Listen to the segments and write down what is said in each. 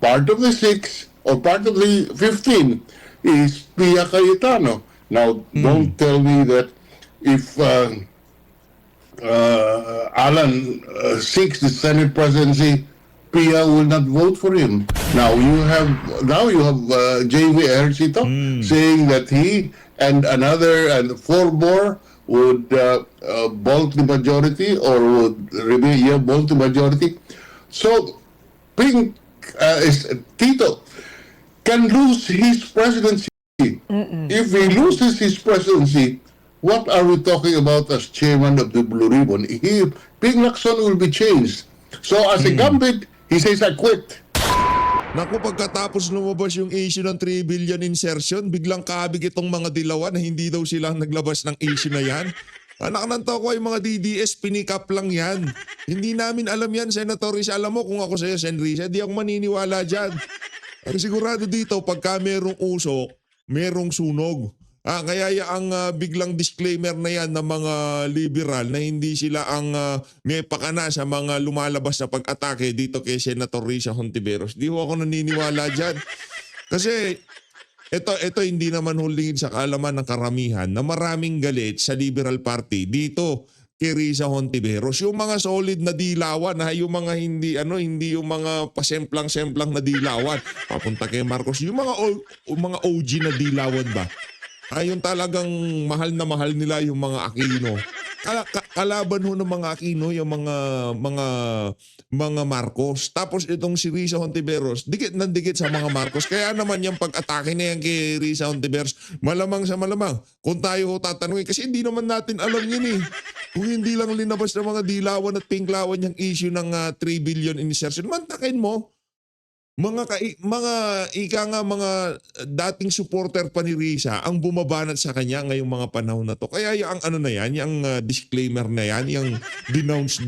Part of the 6 or part of the 15 is Pia Cayetano. Now, don't tell me that if Alan seeks the Senate presidency, Pia will not vote for him. Now you have J.V. Ejercito saying that he and four more would bulk the majority or would remain bulk the majority. So Pink Tito can lose his presidency. If he loses his presidency, what are we talking about as chairman of the Blue Ribbon? Ping Lacson will be changed. So as a gambit, he says, I quit. Naku, pagkatapos lumabas yung issue ng 3 billion insertion, biglang kabig itong mga dilawan na hindi daw silang naglabas ng issue na yan. Anak ng toko, yung mga DDS, pinikap lang yan. Hindi namin alam yan, Senator Risa. Alam mo, kung ako sa'yo, Sen Risa, di ako maniniwala dyan. Ang sigurado dito, pagka merong usok, merong sunog. Kaya ang biglang disclaimer na yan ng mga liberal na hindi sila ang may pakana sa mga lumalabas na pag-atake dito kay Senator Risa Hontiveros. Di ho ako naniniwala dyan. Kasi ito hindi naman hulingin sa kaalaman ng karamihan na maraming galit sa Liberal Party dito kay Risa Hontiveros. Yung mga solid na dilawan, yung mga hindi yung mga pasemplang-semplang na dilawan. Papunta kay Marcos, yung mga OG na dilawan ba? Yung talagang mahal na mahal nila yung mga Aquino. Kalaban ho ng mga Aquino yung mga Marcos. Tapos itong si Risa Hontiveros, dikit sa mga Marcos. Kaya naman yung pag-atake na yan kay Risa Hontiveros, malamang sa malamang. Kung tayo ho tatanungin, kasi hindi naman natin alam yun eh. Kung hindi lang linabas ng mga dilawan at pinklawan yung issue ng 3 billion insertion, mantakin mo. Mga dating supporter pa ni Risa ang bumabanat sa kanya ngayong mga panahon na to. Kaya yung yung disclaimer na yan, yung denounce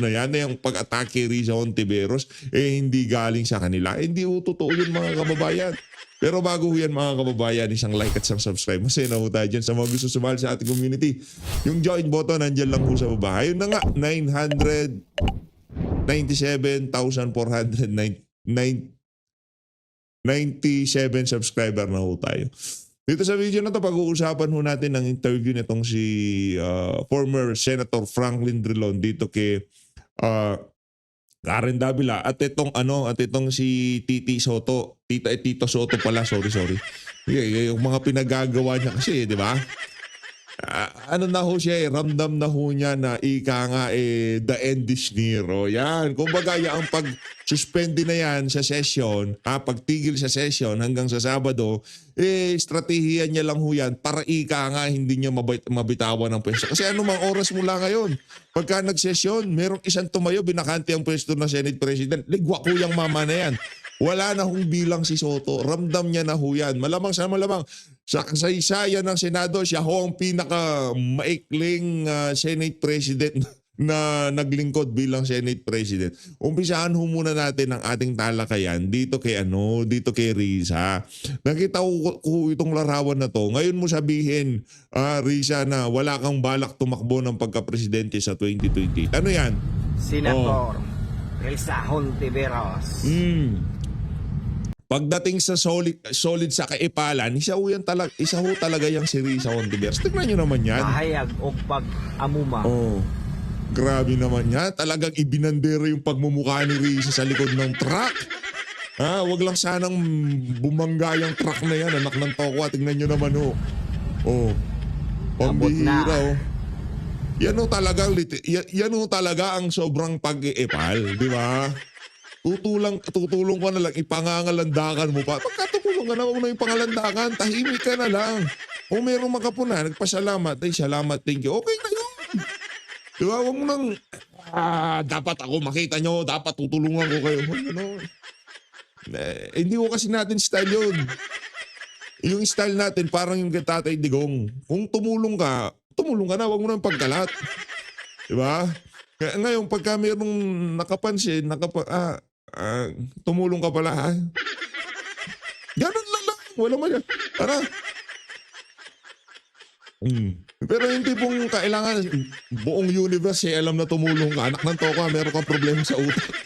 na yan, na yung pag-atake Risa Hontiveros, hindi galing sa kanila. Hindi totoo yun mga kababayan. Pero bago yan mga kababayan, isang like at isang subscribe. Masaya na ho tayo dyan sa mga gusto sumali sa ating community. Yung join button, nandyan lang po sa baba. Ayun na nga, 97 subscriber na ho tayo. Dito sa video na to, pag-uusapan ho natin ng interview nitong si former Senator Franklin Drilon dito kay Karen Davila at itong si Tito Soto pala, sorry. Yung mga pinagagawa niya kasi, di ba? Na ho siya ramdam na ho niya na the end is near. Yan. Kumbaga ang pag-suspende na yan sa session, pagtigil sa session hanggang sa Sabado, estratehiya niya lang ho yan para hindi niya mabitawan ng pwesto. Kasi anumang oras mula ngayon, pagka nagsesyon, merong isang tumayo, binakante ang pwesto ng Senate President, ligwa ko yung mama na yan. Wala na hong bilang si Soto. Ramdam niya na ho yan. Malamang sa kasaysayan ng Senado, siya ho ang pinaka-maikling Senate President na naglingkod bilang Senate President. Umpisahan ho muna natin ang ating talakayan dito kay Risa. Nakita ko itong larawan na to. Ngayon mo sabihin, Risa, na wala kang balak tumakbo ng pagka-presidente sa 2020. Ano yan? Senator Risa Hontiveros. Pagdating sa solid sa kaipalan, isa ho talaga yung si Risa Hontiveros. Tignan nyo naman yan. Mahayag o pag-amuma. Grabe naman yan. Talagang ibinandera yung pagmumukha ni Risa sa likod ng truck. Wag lang sanang bumangga yung truck na yan. Anak ng tokwa, tignan nyo naman ho. Pambihira Yan ho talaga ang sobrang pag-iipal, di ba? Tutulong ka na lang, ipangangalandakan mo pa. Pagkatulong ka na, huwag na yung pangalandakan, tahimik ka na lang. Kung merong makapuna, nagpasalamat, salamat, thank you. Okay na yun. Diba, huwag mo nang, dapat ako makita nyo, dapat tutulungan ko kayo. Hindi ko kasi natin style yun. Yung style natin, parang yung Tatay Digong. Kung tumulong ka na, huwag mo nang pagkalat. Diba? Kaya ngayon, pagka mayroong nakapansin, tumulong ka pala, ha? Ganun lang. Wala man yan. Para. Pero yung tipong kailangan, buong universe, alam na tumulong ka. Anak ng toka, meron kang problema sa utak.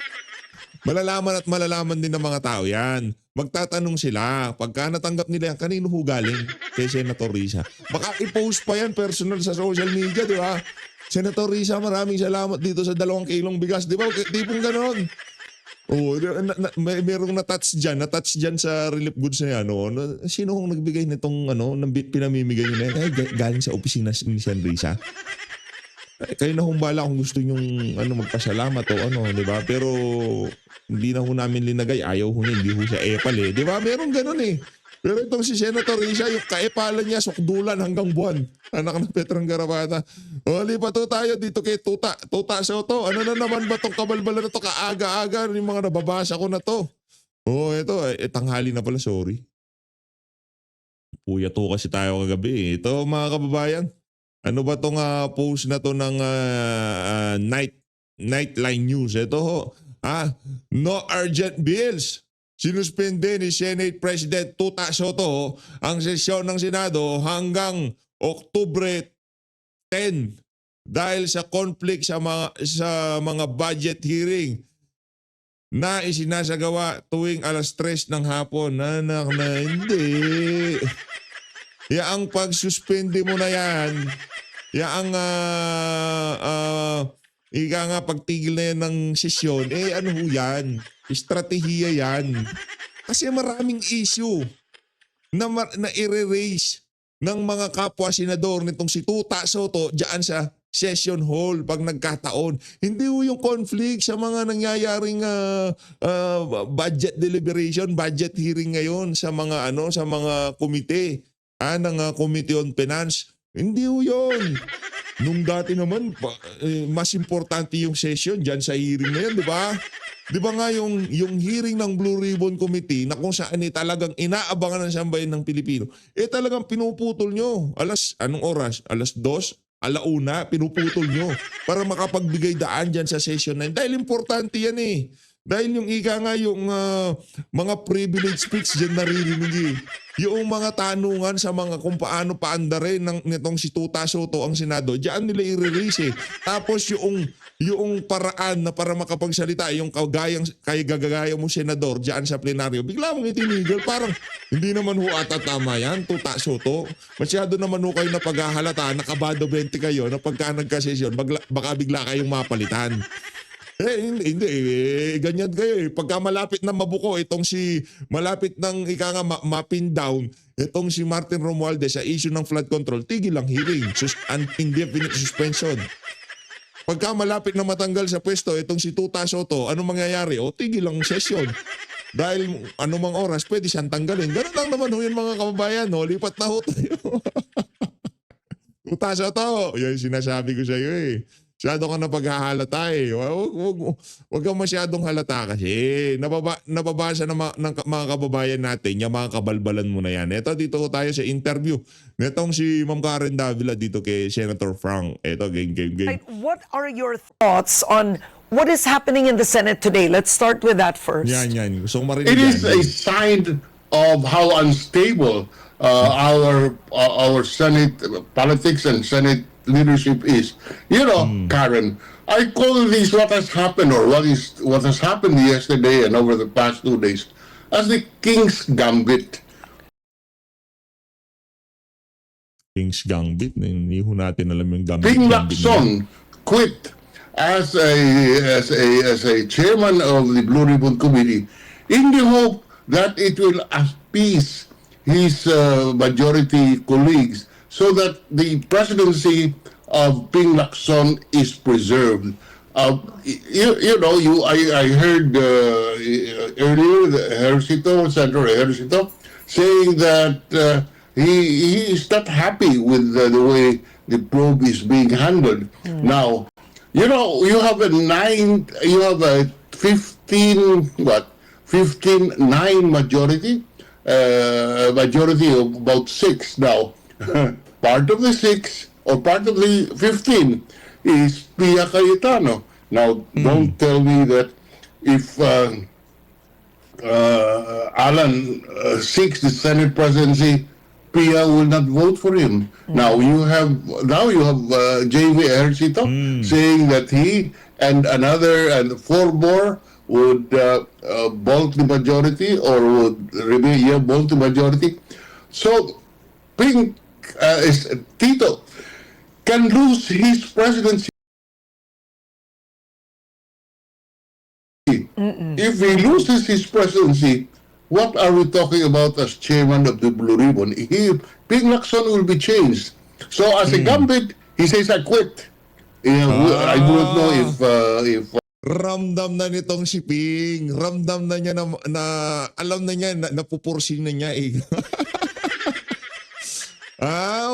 Malalaman at malalaman din ng mga tao yan. Magtatanong sila. Pagka natanggap nila yan, kanino ho galing? Kay Senator Risa. Baka i-post pa yan personal sa social media, di ba? Senator Risa, maraming salamat dito sa 2 kilong bigas. Di ba? Tipong ganon. Oh, merong na-touch dyan sa relief goods na yan. Oh. Sino kong nagbigay nitong pinamimigay nyo na yan? Ay, galing sa opisina ni Sen Risa. Kayo na humbala kung gusto nyong magpasalamat o di ba? Pero hindi na ho namin linagay. Ayaw ho niya, hindi ho siya epal eh. Di ba? Meron ganun eh. Pero itong si Senator Risa, yung kaepalan niya, sukdulan hanggang buwan. Anak ng Petrang Garabata. O, lipat ho tayo dito kay Tuta Soto. Ano na naman ba itong kabalbalan na to? Kaaga-aga yung mga nababasa ko na to. O, ito, tanghali na pala, sorry. Puya to kasi tayo kagabi. Ito mga kababayan. Ano ba itong post na to ng Nightline News? Ito ho. No urgent bills. Sinuspende ni Senate President Tuta Soto ang sesyon ng Senado hanggang Oktubre 10 dahil sa conflict sa mga budget hearing na isinasagawa tuwing 3:00 ng hapon. Anak na hindi. Yaang pagsuspende mo na yan. Yaang ika nga pagtigil na yan ng sesyon. Ano ho yan? Estratehiya yan. Kasi maraming issue na i-raise ng mga kapwa senador nitong si Tuta Soto dyan sa session hall pag nagkataon. Hindi ho yung conflict sa mga nangyayaring budget deliberation, budget hearing ngayon sa mga sa mga komite ng Committee on Finance. Hindi ho yun. Nung dati naman, mas importante yung session dyan sa hearing na yan, di ba? Di ba nga yung hearing ng Blue Ribbon Committee na kung saan talagang inaabangan ng sambayan ng Pilipino, talagang pinuputol nyo. Anong oras? 2:00? 1:00, pinuputol nyo para makapagbigay daan dyan sa session na yun. Dahil importante yan eh. Dahil yung ika nga yung mga privilege speech dyan naririnig eh. Yung mga tanungan sa mga kung paano paandarin nitong si Tuta Soto ang Senado, dyan nila i-release eh. Tapos yung paraan na para makapagsalita, yung gagaya mo senador dyan sa plenaryo, bigla mong itinigil. Parang hindi naman ho ata tama yan, Tuta Soto. Masyado naman ho kayo na paghahalata, nakabado 20 kayo na pagka nagkasesyon, baka bigla kayong mapalitan. Hindi. Ganyan kayo eh. Pagka malapit na mabuko, malapit ng mapin down, itong si Martin Romualdez sa issue ng flood control, tigil ang hearing. Indefinite suspension. Pagka malapit na matanggal sa pwesto, itong si Tuta Soto, ano mangyayari? Tigil ang session. Dahil anumang oras, pwede siyang tanggalin. Ganun lang naman ho yun mga kababayan. Lipat na ho tayo. Tuta Soto, yan sinasabi ko sa iyo eh. Masyado ka na paghahalata eh. Huwag kang masyadong halata kasi. Nababasa ng mga kababayan natin, yung mga kabalbalan mo na yan. Ito, dito ko tayo sa interview. Netong si Ma'am Karen Davila dito kay Senator Frank. Ito, game. Right. What are your thoughts on what is happening in the Senate today? Let's start with that first. Yan. Gusto kong marinig It is yan. a sign of how unstable our Senate politics and Senate leadership is. Karen, I call this what has happened or what has happened yesterday and over the past 2 days as the King's Gambit. King's Gambit. Hindi ho natin alam yung Gambit. Ping Lacson quit as a chairman of the Blue Ribbon Committee in the hope that it will appease his majority colleagues so that the presidency of Ping Lacson is preserved. I heard earlier Senator Ejercito saying that he is not happy with the way the probe is being handled. Now, you have a 15-9 majority. Majority of about 6 now. Part of the 6 or part of the 15 is Pia Cayetano. Now, don't tell me that if Alan seeks the Senate presidency, Pia will not vote for him. Now you have JV Ejercito saying that he and 4 more would bulk the majority or would remain bulk the majority. So, Ping Tito can lose his presidency. If he loses his presidency, what are we talking about as chairman of the Blue Ribbon? Ping Lacson will be changed. So as a gambit, he says, I quit. I don't know if Ramdam na nitong si Ping. Ramdam na niya na alam na niya, napupursin na niya eh.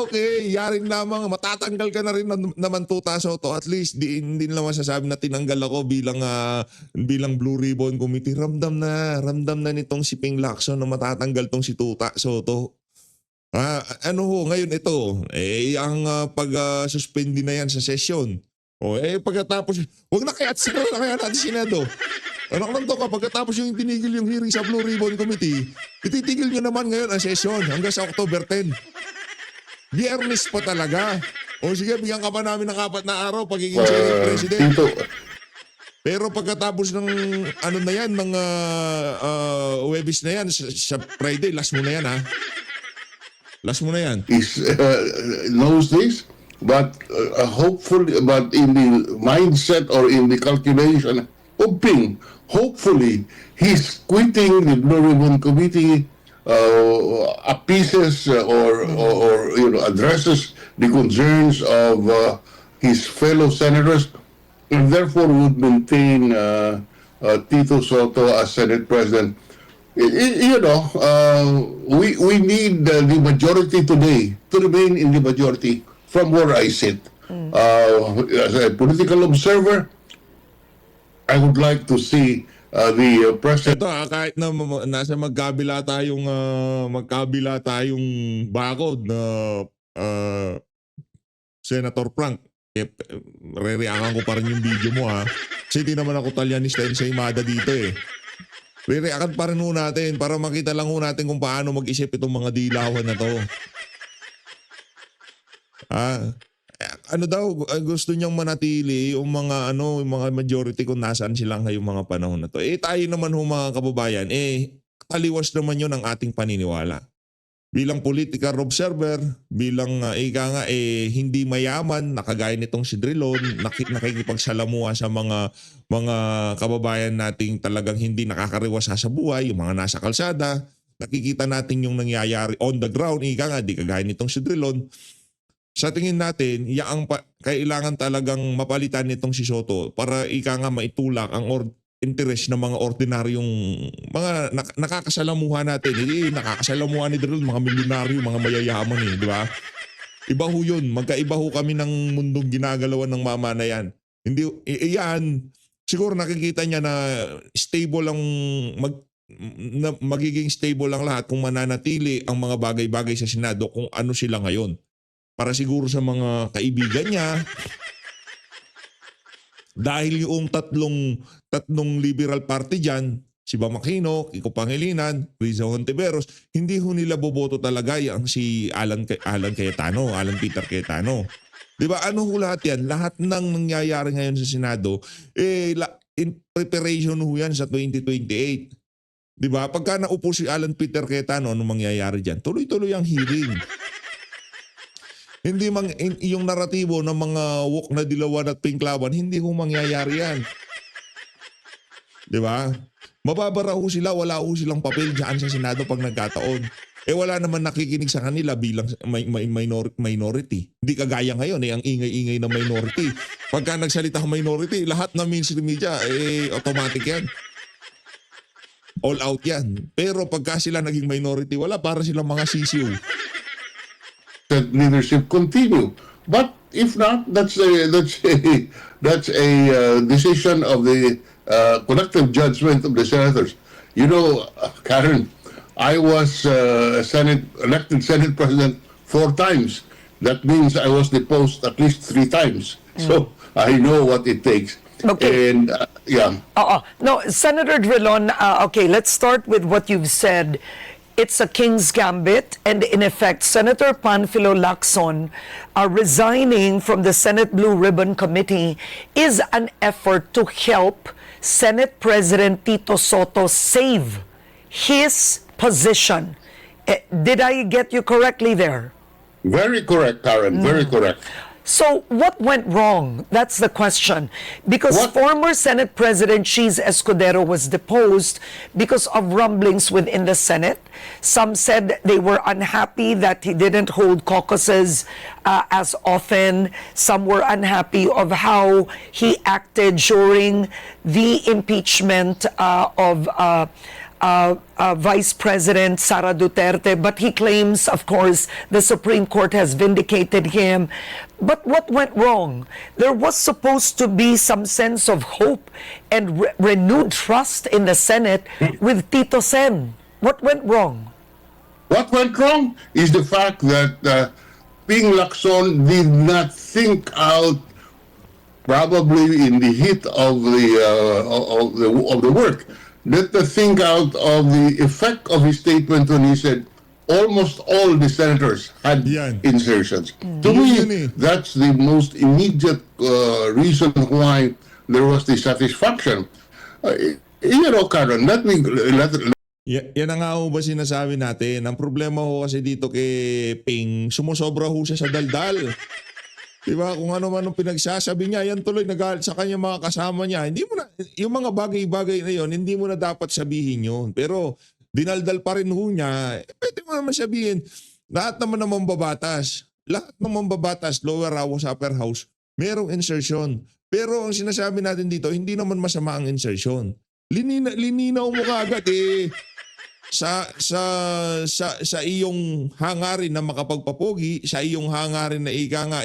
Okay. Yaring lamang, matatanggal ka na rin naman Tuta Soto. At least, hindi nila masasabi na tinanggal ako bilang Blue Ribbon Committee. Ramdam na nitong si Ping Lacson na matatanggal tong si Tuta Soto. Ngayon ito, ang pag-suspend na yan sa session. Pagkatapos, huwag na kaya natin Senado. Lang to ka, pagkatapos yung tinigil yung hearing sa Blue Ribbon Committee, ititigil nyo naman ngayon ang session hanggang sa October 10. Biyernes pa talaga. Sige, bigyan ka pa namin ng 4 na araw pagiging Senate President. Tito, Pero pagkatapos ng ng Webis na yan, sa Friday, last mo na yan ha. Last mo na yan. is knows this, but hopefully, but in the mindset or in the calculation of Ping, hopefully he's quitting the Blue Ribbon Committee, appeases or addresses the concerns of his fellow senators, and therefore would maintain Tito Soto as Senate President. We need the majority today to remain in the majority from where I sit. As a political observer, I would like to see the president. Ito kahit na nasa magkabila tayong bakod na Senator Frank, re-reactan ko pa rin yung video mo ha. Kasi di naman ako talyanista sa imada dito eh. Re-reactan pa rin ho natin para makita lang ho natin kung paano mag-isip itong mga dilawan na to. Gusto niyang manatili yung mga majority kung nasaan sila ngayong mga panahon na to. Tayo naman ho mga kababayan, taliwas naman yun ang ating paniniwala. Bilang political observer, bilang hindi mayaman, nakagaya nitong si Drilon, nakikipagsalamuha sa mga kababayan nating talagang hindi nakakariwasa sa buhay, yung mga nasa kalsada, nakikita natin yung nangyayari on the ground, di kagaya nitong si Drilon. Sa tingin natin, kailangan talagang mapalitan nitong si Soto para maitulak ang interest ng mga ordinaryong mga nakakasalamuha natin. Nakakasalamuha ni Drilon, mga milyonaryo, mga mayayaman di ba? Iba ho yun. Magkaiba ho kami ng mundong ginagalawan ng mama na yan. Hindi, siguro nakikita niya na stable ang magiging stable ang lahat kung mananatili ang mga bagay-bagay sa Senado kung ano sila ngayon. Para siguro sa mga kaibigan niya, dahil yung tatlong liberal party dyan, si Bam Aquino, Kiko Pangilinan, Riza Hontiveros, hindi ho nila boboto talaga yung si Alan Peter Cayetano. Di ba? Ano ho lahat yan? Lahat ng nangyayari ngayon sa Senado, in preparation ho yan sa 2028. Di ba? Pagka naupo si Alan Peter Cayetano, ano mangyayari dyan? Tuloy-tuloy ang hearing. Hindi yung naratibo ng mga wok na dilawan at pinklawan, hindi ho mangyayari yan. Di ba? Mababara ho sila, wala ho silang papel dyan sa Senado pag nagkataon. Wala naman nakikinig sa kanila bilang minority. Hindi kagaya ngayon, ang ingay-ingay na minority. Pagka nagsalita ang minority, lahat ng mainstream media, automatic yan. All out yan. Pero pagka sila naging minority, wala, para silang mga sisiw. Leadership continue, but if not, that's a decision of the collective judgment of the senators. Karen, I was elected Senate President 4 times. That means I was deposed at least 3 times. So I know what it takes. Okay. And No, Senator Drilon, okay, let's start with what you've said. it's a king's gambit, and in effect, Senator Panfilo Lacson resigning from the Senate Blue Ribbon Committee is an effort to help Senate President Tito Soto save his position. Did I get you correctly there? Very correct, Karen. Very correct. So what went wrong? That's the question. Because What- former Senate President Cheese Escudero was deposed because of rumblings within the Senate. Some said they were unhappy that he didn't hold caucuses as often. Some were unhappy of how he acted during the impeachment of Vice President Sara Duterte, but he claims, of course, the Supreme Court has vindicated him. But what went wrong? There was supposed to be some sense of hope and renewed trust in the Senate with Tito Sen. What went wrong? What went wrong is the fact that Ping Lacson did not think out, probably in the heat of the work, let us think out of the effect of his statement when he said almost all the senators had Yan. insertions. To Yun me, eh. that's the most immediate reason why there was dissatisfaction. Karen, let Yan na nga ho ba sinasabi natin. Ang problema ho kasi dito kay Ping, sumusobra ho siya sa daldal. Diba? Kung ano man ang pinagsasabi niya, yan tuloy nagalit sa kanya mga kasama niya. Hindi mo na, yung mga bagay-bagay na yon, hindi mo na dapat sabihin yun. Pero dinaldal pa rin ho niya, pwede mo naman sabihin, lahat naman ng mambabatas, lower house, upper house, merong insertion. Pero ang sinasabi natin dito, hindi naman masama ang insertion. Lininaw mo kaagad sa iyong hangarin na makapagpapogi, sa iyong hangarin na ika nga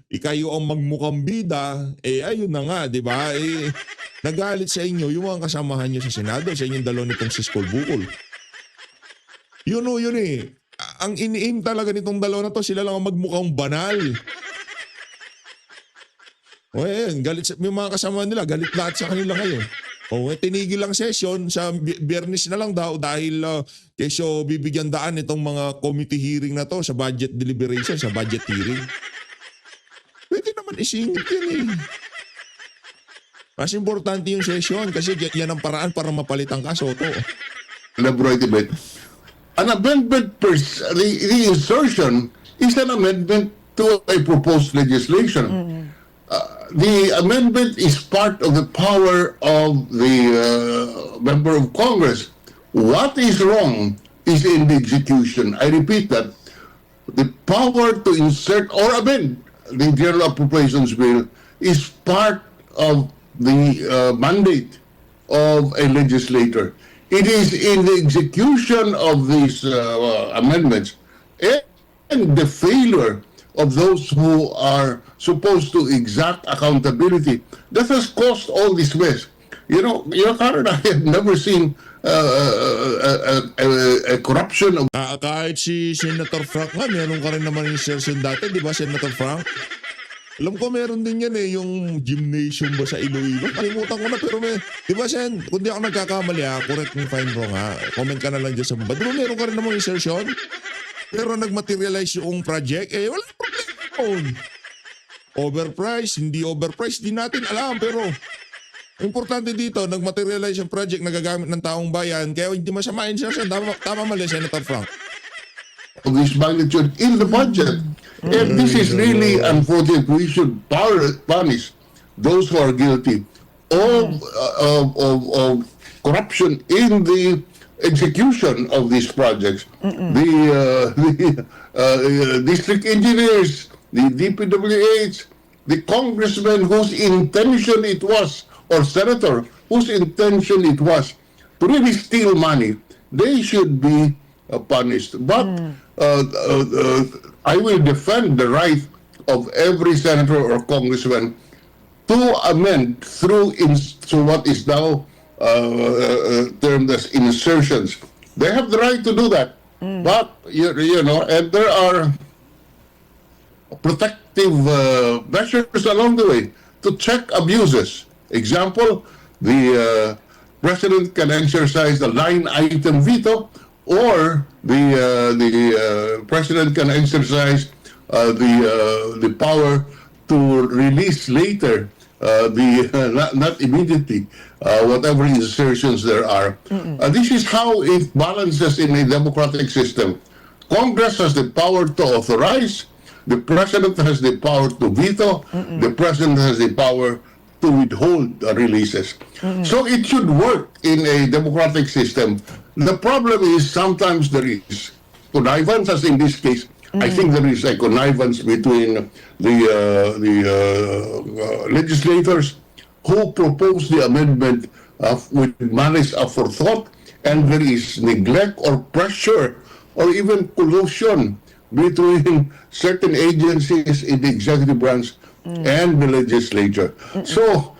ikayo ang magmukhang bida, ayun na nga, di ba? Nagalit sa inyo yung mga kasamahan nyo sa Senado, sa inyong dalaw nitong Siskol Bukol. Yun ang ini-aim talaga nitong dalawa na to, sila lang ang magmukhang banal. O galit yung mga kasama nila, galit lahat sa kanila ngayon. Tinigil lang session sa Biyernes na lang daw dahil kesyo bibigyan daan itong mga committee hearing na to sa budget deliberation, sa budget hearing. Pwede naman isingit yan Mas importante yung session kasi yan ang paraan para mapalitan ka, Soto. elaborate a bit. An amendment, the insertion is an amendment to a proposed legislation. The amendment is part of the power of the member of Congress. What is wrong is in the execution. I repeat that. The power to insert or amend the General Appropriations Bill is part of the mandate of a legislator. It is in the execution of these amendments and the failure of those who are supposed to exact accountability that has caused all this mess. Karen, I have never seen a corruption of Kahit si Senator Frank nga, meron ka rin naman insertion dati, di ba, Senator Frank? Alam ko meron din yan yung gymnasium ba sa Iloilo? Kalimutan ko na, pero di ba, Sen, kung di ako nagkakamali correct me if I'm wrong comment ka na lang dyan sa baba. Di ba meron ka rin naman insertion? Pero nagmaterialize yung project, wala problema yun. Overpriced, hindi overpriced, di natin alam. Pero importante dito, nagmaterialize yung project na gagamit ng taong bayan, kaya hindi masama insertion. Tama mali, Senator Frank. of this magnitude in the budget. And this is really unfortunate. We should punish those who are guilty of corruption in the execution of these projects. The district engineers, the DPWH, the congressman whose intention it was, or senator whose intention it was to really steal money, they should be punished. But I will defend the right of every senator or congressman to amend through what is now termed as insertions. They have the right to do that. But, you know, and there are protective measures along the way to check abuses. Example, the president can exercise the line item veto or the president can exercise the power to release later not immediately whatever insertions there are. This is how it balances in a democratic system. Congress has the power to authorize. The president has the power to veto. The president has the power to withhold releases. So it should work in a democratic system. The problem is sometimes there is connivance, as in this case. I think there is a connivance between the legislators who propose the amendment with malice aforethought, and there is neglect or pressure or even collusion between certain agencies in the executive branch and the legislature. So,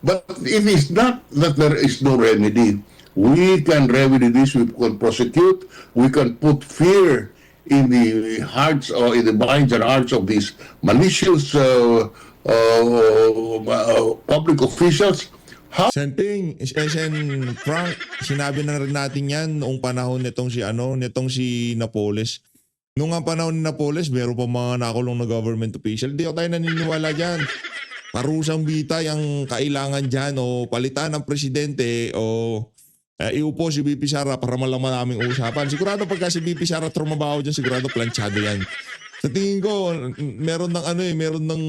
but it is not that there is no remedy. We can remedy this, we can prosecute, we can put fear in the hearts or in the minds and hearts of these malicious public officials. Senting, Sen Frank, sinabi na rin natin yan noong panahon nitong si Napoles. Noong ang panahon ni Napoles, meron pa mga nakulong na government official. Hindi ako tayo naniniwala dyan. Parusang bitay ang kailangan dyan o palitan ng presidente o iupo si BP Sara para malaman naming usapan. Sigurado pagka si BP Sara trumabaho dyan, sigurado planchado yan. Sa tingin ko, meron ng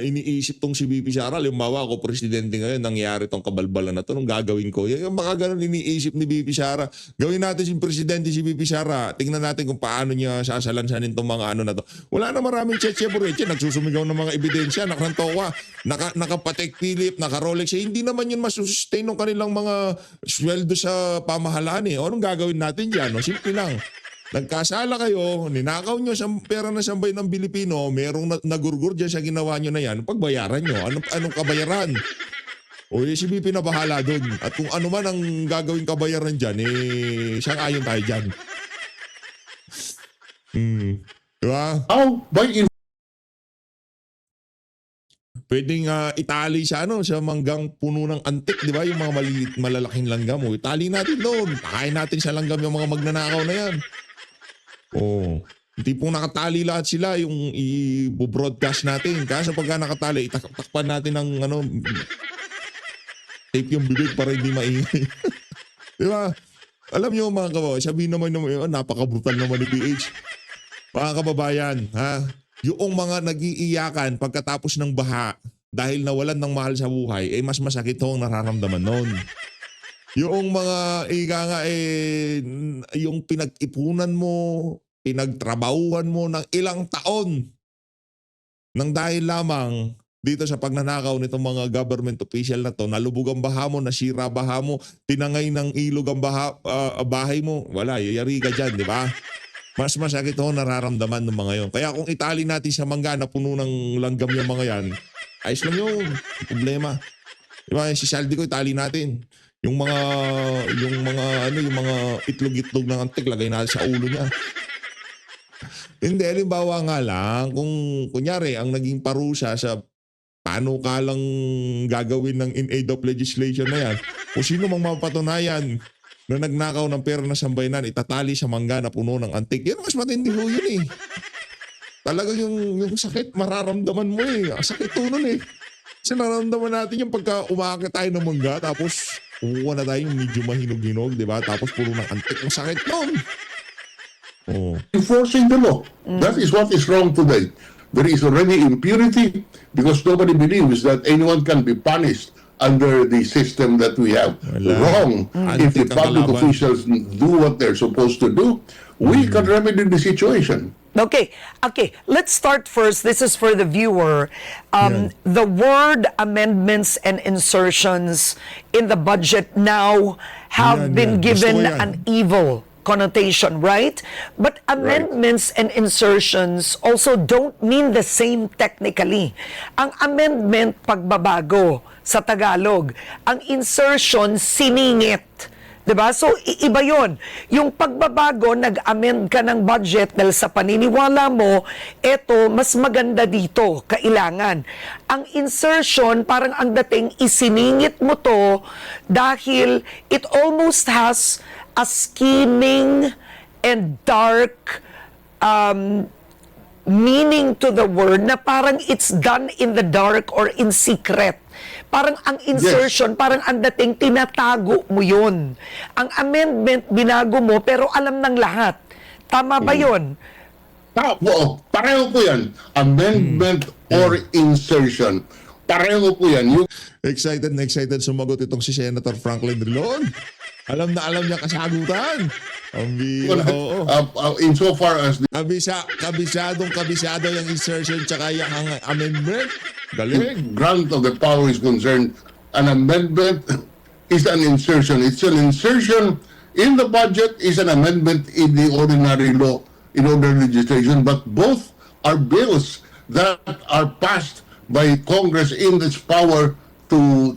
iniisip tong si BP Sara. Halimbawa ako presidente ngayon, nangyari tong kabalbalan na to, nung gagawin ko. Yung mga ganun iniisip ni BP Sara. Gawin natin si presidente si BP Sara. Tingnan natin kung paano niya sasalansanin tong mga ano na to. Wala na maraming cheche-bureche. Nagsusumigaw ng mga ebidensya, nakarantoka, nakapatek Philip, naka-Rolex. Hindi naman yun masustain ng kanilang mga sweldo sa pamahalaan eh. O anong gagawin natin dyan? No? Simple lang. Nagkasala kayo, ninakaw nyo sa pera na sambay ng Pilipino, merong nagurgur dyan sa ginawa nyo na yan, pagbayaran nyo. Anong kabayaran? O si BP na bahala doon. At kung ano man ang gagawin kabayaran dyan, siyang ayon tayo dyan. Diba? How? By Pwedeng itali sa sa manggang puno ng antik, di ba? Yung mga malalaking langgam. O, itali natin doon. Pakain natin sa langgam yung mga magnanakaw na yan. Oh, hindi pong nakatali lahat sila yung i-broadcast natin. Kaso pagka nakatali, itakpan natin ng tape yung bibig para hindi maingay. Di ba? Alam nyo mga kababayan, sabihin naman napaka-brutal naman ni PH. Mga kababayan, ha? Yung mga nag-iiyakan pagkatapos ng baha dahil nawalan ng mahal sa buhay, mas masakit ho ang nararamdaman nun. Yung mga yung pinag-ipunan mo, pinagtrabahuhan mo ng ilang taon nang dahil lamang dito sa pagnanakaw nitong mga government official na to, nalubog ang baha mo, nasira baha mo, tinangay ng ilog ang bahay mo, wala, yayari ka dyan, di ba? Mas masakit ho nararamdaman ng mga yon. Kaya kung itali natin sa mangga na puno ng langgam yung mga yan, ayos lang yun, problema. Di ba, si Saldi ko itali natin. Yung mga itlog-itlog ng antik, lagay natin sa ulo niya. Hindi, halimbawa nga lang, kung kunyari, ang naging parusa sa paano ka lang gagawin ng in aid of legislation na yan, kung sino mang mapatunayan na nagnakaw ng pera na sambayanan, itatali sa mangga na puno ng antik, yan mas matindi ho yun eh. Talagang yung sakit, mararamdaman mo eh. Sakit to nun eh. Kasi nararamdaman natin yung pagka umakit tayo ng mangga, tapos kumuha na tayo yung medyo mahinog-hinog, di ba? Tapos puro ng antik. Ang sakit nun. Oh. enforcing the law. That is what is wrong today. There is already impunity because nobody believes that anyone can be punished under the system that we have. Wala. Wrong. If the Antik ang public kalaban. officials do what they're supposed to do, we can remedy the situation. Okay. Let's start first. This is for the viewer. The word amendments and insertions in the budget now have Yan, been yan. given Gusto ko yan. an evil connotation, right? But amendments and insertions also don't mean the same technically. Ang amendment, pagbabago sa Tagalog. Ang insertion, siningit. Diba? So, iba yon. Yung pagbabago, nag-amend ka ng budget dahil sa paniniwala mo, eto, mas maganda dito, kailangan. Ang insertion, parang ang dating, isiningit mo to dahil it almost has a scheming and dark meaning to the word na parang it's done in the dark or in secret. Parang ang insertion, parang ang dating tinatago mo yun. Ang amendment, binago mo pero alam ng lahat. Tama ba yun? Pareho po yan. Amendment or insertion. Pareho po yan. Excited na excited sumagot itong si Senator Franklin Drilon. Alam na alam niya kasagutan. Ang bira, oo. Insofar as the Kabisadong kabisado yung insertion tsaka yung amendment. Galing. grant of the power is concerned, an amendment is an insertion. It's an insertion in the budget, is an amendment in the ordinary law, in ordinary legislation, but both are bills that are passed by Congress in its power to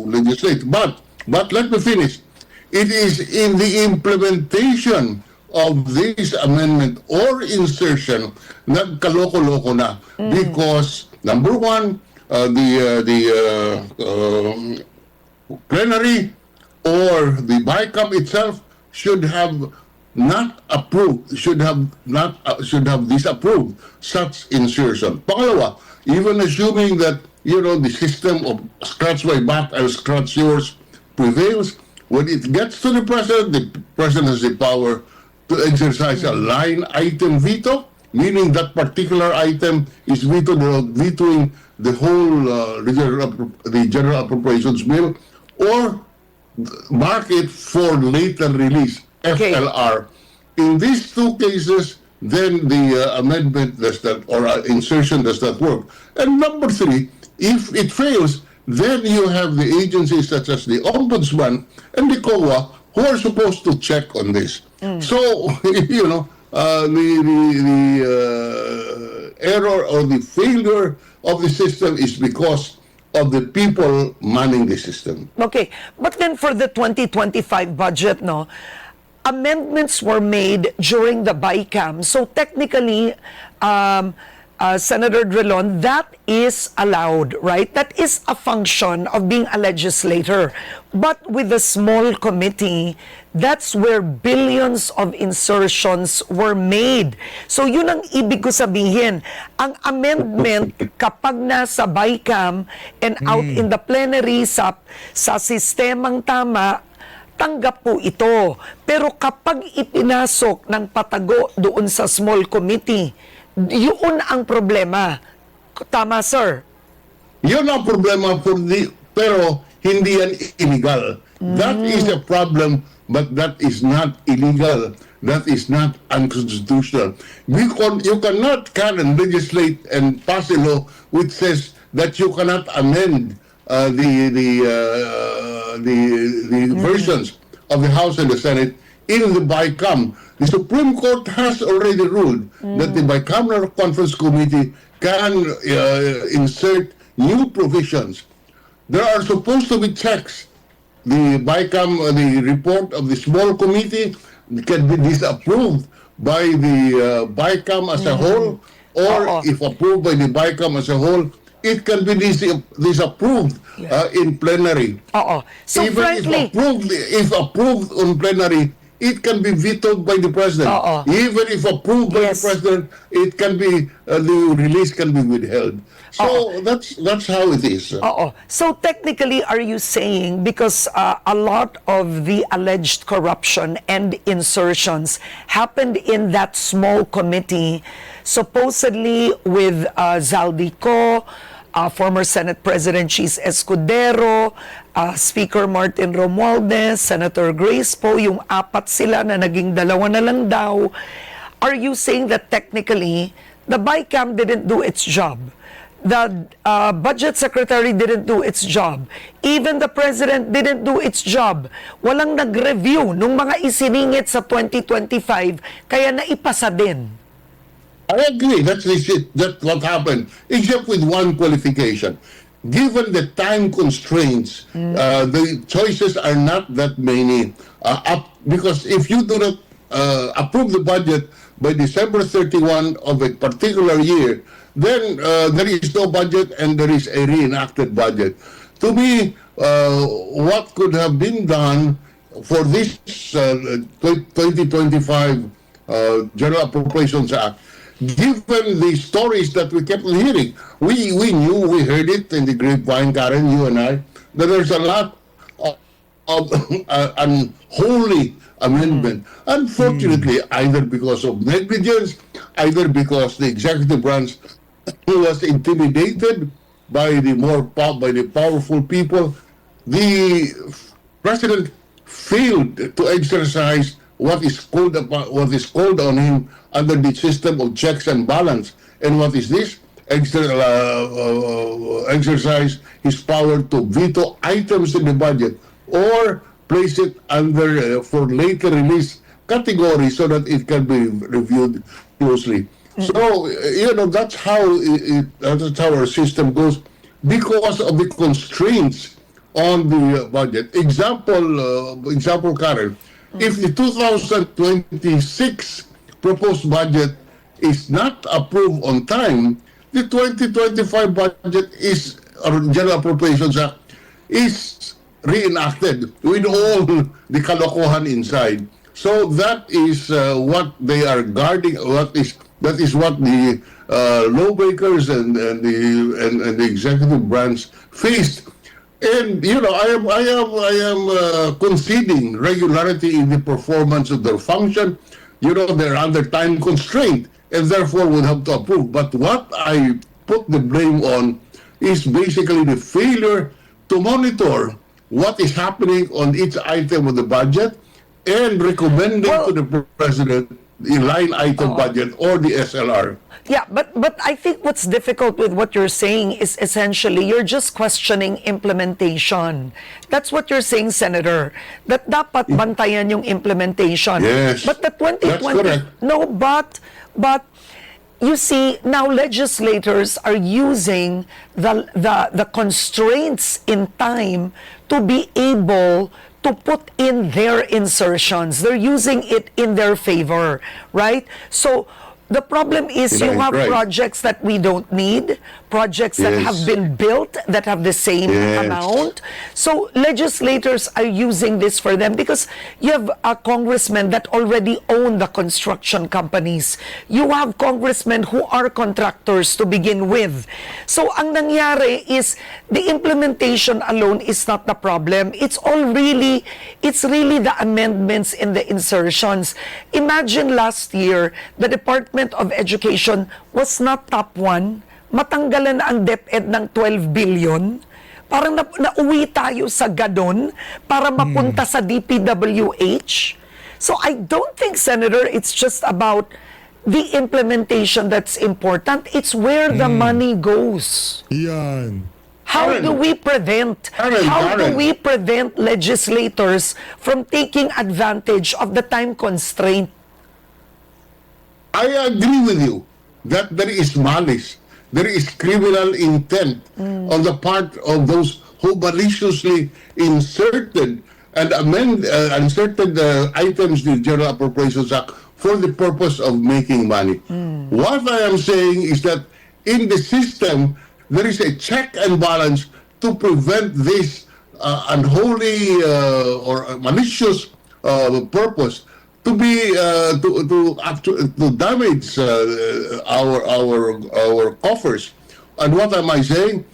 legislate. But let me finish. It is in the implementation of this amendment or insertion nagkaloko-loko na because number one, the plenary or the BICAM itself should have disapproved such insertion. Pangalawa, even assuming that the system of scratch my back and scratch yours prevails, when it gets to the president has the power to exercise a line item veto, meaning that particular item is vetoed without vetoing the whole the general appropriations bill, or mark it for later release, FLR. In these two cases, then the amendment does not, or insertion does not work. And number three, if it fails, then you have the agencies such as the Ombudsman and the COA who are supposed to check on this. So, the error or the failure of the system is because of the people manning the system. Okay, but then for the 2025 budget, amendments were made during the BICAM. So technically, Senator Drilon, that is allowed, right? That is a function of being a legislator. But with the small committee, that's where billions of insertions were made. So yun ang ibig ko sabihin. Ang amendment, kapag nasa BICAM and out in the plenary sa sistemang tama, tanggap po ito. Pero kapag ipinasok ng patago doon sa small committee, yun ang problema. Tama, sir? Yun ang problema pero hindi yan illegal. That is a problem, but that is not illegal. That is not unconstitutional. You cannot legislate and pass a law which says that you cannot amend the versions of the House and the Senate in the BICAM. The Supreme Court has already ruled that the bicameral conference committee can insert new provisions. There are supposed to be checks. The report of the small committee can be disapproved by the BICAM as a whole, or if approved by the BICAM as a whole, it can be disapproved in plenary. So even frankly, if approved on plenary, it can be vetoed by the president. Even if approved by the president, it can be the release can be withheld. So that's how it is. So technically, are you saying because a lot of the alleged corruption and insertions happened in that small committee, supposedly with Zaldico, former Senate President Chis Escudero, Speaker Martin Romualdez, Senator Grace Poe, yung apat sila na naging dalawa na lang daw. Are you saying that technically the BICAM didn't do its job? The budget secretary didn't do its job. Even the president didn't do its job. Walang nag-review nung mga isiningit sa 2025, kaya naipasa din. I agree. That's what happened, except with one qualification. Given the time constraints, the choices are not that many. Because if you do not approve the budget by December 31 of a particular year, then there is no budget and there is a reenacted budget. To me, what could have been done for this 2025 General Appropriations Act, given the stories that we kept hearing, we knew, we heard it in the grapevine, Karen, you and I, that there's a lot of unholy amendment. Unfortunately, either because of negligence, either because the executive branch was intimidated by the powerful people, the president failed to exercise what is called on him under the system of checks and balance. And what is this? Exercise his power to veto items in the budget or place it under for later release category so that it can be reviewed closely. So that's how that's how our system goes because of the constraints on the budget. Example, Karen, if the 2026 proposed budget is not approved on time, the 2025 budget or General Appropriations Act is reenacted with all the kalokohan inside. So that is what they are guarding. That is what the lawmakers and the executive branch faced. And I am conceding regularity in the performance of their function. They're under time constraint and therefore would have to approve. But what I put the blame on is basically the failure to monitor what is happening on each item of the budget and recommending to the president the line item budget or the SLR. Yeah, but I think what's difficult with what you're saying is essentially you're just questioning implementation. That's what you're saying, Senator. That dapat bantayan yung implementation. Yes, but the 2020 that's correct. No, but you see, now legislators are using the constraints in time to be able to put in their insertions. They're using it in their favor, right? So the problem is you have projects that we don't need, projects that have been built that have the same amount. So legislators are using this for them because you have a congressman that already own the construction companies. You have congressmen who are contractors to begin with. So ang nangyari is the implementation alone is not the problem. It's really the amendments in the insertions. Imagine last year, the Department of Education was not top 1. Matanggalan ang DepEd ng 12 billion. Parang nauwi tayo sa gadon para mapunta sa DPWH. So I don't think, Senator, it's just about the implementation that's important. It's where the money goes. Yan. How do we prevent legislators from taking advantage of the time constraint? I agree with you that there is malice, there is criminal intent on the part of those who maliciously inserted items in the General Appropriations Act for the purpose of making money. What I am saying is that in the system, there is a check and balance to prevent this unholy or malicious purpose to be to damage our coffers. And what am I saying?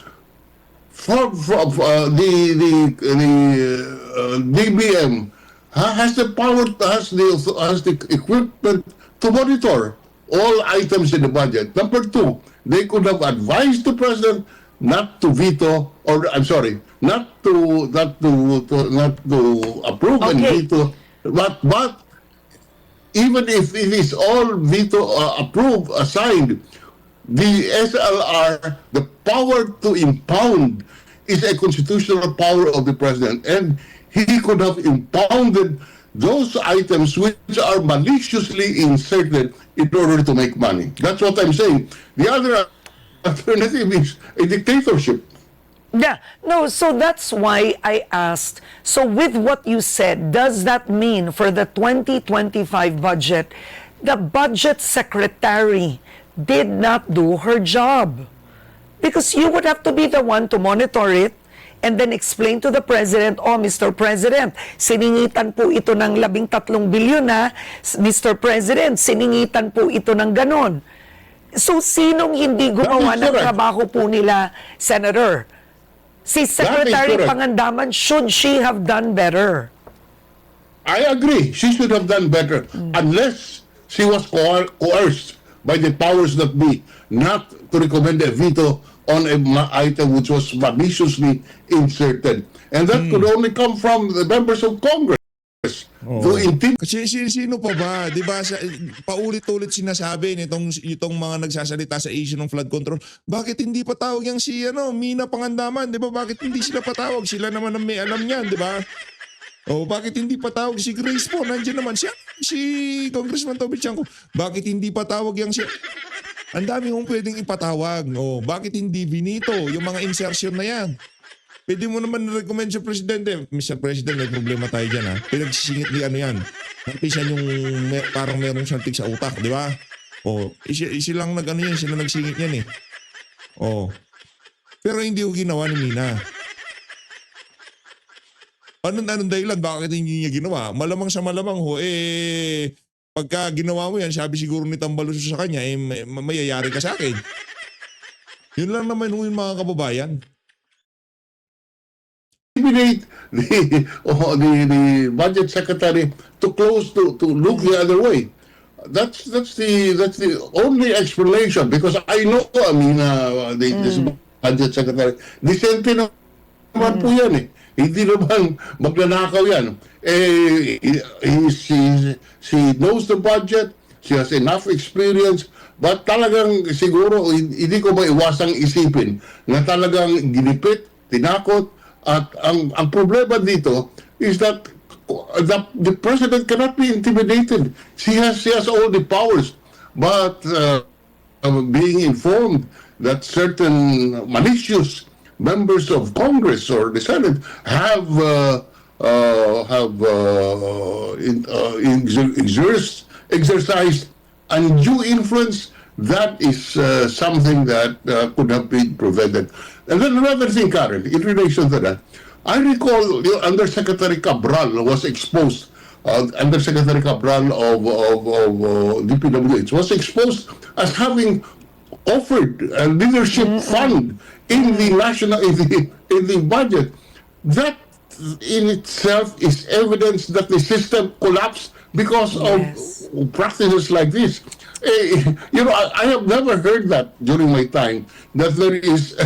For the DBM has the power, has the equipment to monitor all items in the budget. Number 2, they could have advised the president not to veto, or I'm sorry, not to approve and veto, but even if it is all veto approved, assigned, the SLR, the power to impound, is a constitutional power of the president, and he could have impounded those items which are maliciously inserted in order to make money. That's what I'm saying. The other alternative is a dictatorship. Yeah, no, so that's why I asked, so with what you said, does that mean for the 2025 budget, the budget secretary did not do her job? Because you would have to be the one to monitor it and then explain to the President, oh, Mr. President, siningitan po ito ng 13 bilyon na, Mr. President, siningitan po ito ng ganon. So, sinong hindi gumawa That is ng correct. trabaho po nila, Senator? Si Secretary correct. Pangandaman, should she have done better? I agree. She should have done better unless she was coerced by the powers that be not to recommend a veto on a item which was maliciously inserted. And that could only come from the members of Congress. To intimidate. Kasi sino pa ba? 'Di ba paulit-ulit sinasabi itong mga nagsasalita sa issue ng flood control. Bakit hindi pa tawag yang si Mina Pangandaman, 'di ba? Bakit hindi sila patawag? Sila naman ang may alam niyan, 'di ba? Bakit hindi patawag si Grace po? Nandiyan naman siya, si Congressman Toby Chanco. Bakit hindi patawag yang si... Ang dami kong pwedeng ipatawag. Bakit hindi binito yung mga insertion na yan? Pwede mo naman recommend sa Presidente. Mr. President, may problema tayo dyan, ha? Pinagsisingit ni yan. Napisan yung parang merong santik sa utak, di ba? Isilang yan, sila nagsingit yan eh. Pero hindi ko ginawa ni Mina. Anong dahilan? Bakit hindi niya ginawa? Malamang sa malamang pagka ginawa mo yan, sabi siguro ni Tambaluso sa kanya, mayayari ka sa akin. Yun lang naman yung mga kababayan. The budget secretary to look the other way. That's the only explanation, because I know this budget secretary, decente naman po yan eh. Hindi naman magnanakaw yan. She knows the budget, she has enough experience, but talagang siguro hindi ko maiwasang isipin na talagang ginipit, tinakot, at ang problema dito is that the president cannot be intimidated. She has all the powers, but being informed that certain malicious members of Congress or the Senate have exercised undue influence, that is something that could have been prevented. And then another thing, Karen, in relation to that, I recall Undersecretary Cabral was exposed. Undersecretary Cabral of DPWH was exposed as having offered a leadership fund in the in the budget. That in itself is evidence that the system collapsed because of practices like this. I have never heard that during my time, that there is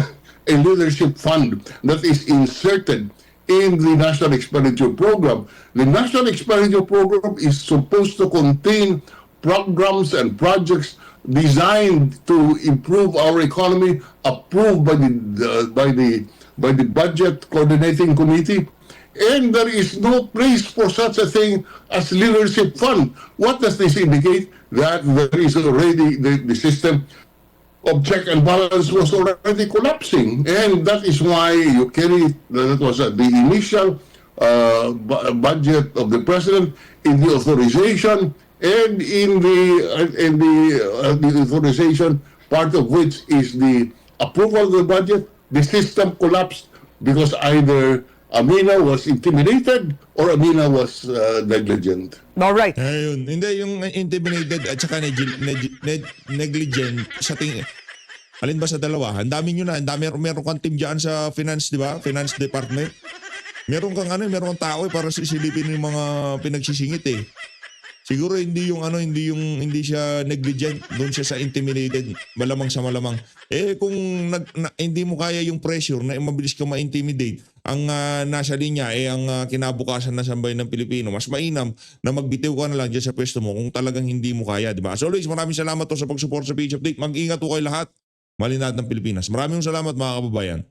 a leadership fund that is inserted in the National Expenditure Program. The National Expenditure Program is supposed to contain programs and projects designed to improve our economy, approved by the Budget Coordinating Committee. And there is no place for such a thing as leadership fund. What does this indicate? That there is already the system of check and balance was already collapsing, and that is why you carry that was the initial budget of the president in the authorization, and in the authorization, part of which is the approval of the budget. The system collapsed because either Amina was intimidated or Amina was negligent. All right. Ayun. Hindi, yung intimidated at saka negligent sa tingin. Alin ba sa dalawa? Ang dami nyo na. Meron kang team dyan sa finance, di ba? Finance department. Meron kang tao para sisilipin yung mga pinagsisingit eh. Siguro hindi siya negligent, doon siya sa intimidated, malamang sa malamang. Kung hindi mo kaya yung pressure na mabilis ka ma-intimidate, ang nasa linya ang kinabukasan na sambayan ng Pilipino, mas mainam na magbitiw ka na lang dyan sa pwesto mo kung talagang hindi mo kaya, di ba? As always, maraming salamat sa pag-support sa PH Update. Mag-ingat po kayo lahat. Malinad ng Pilipinas. Maraming salamat mga kababayan.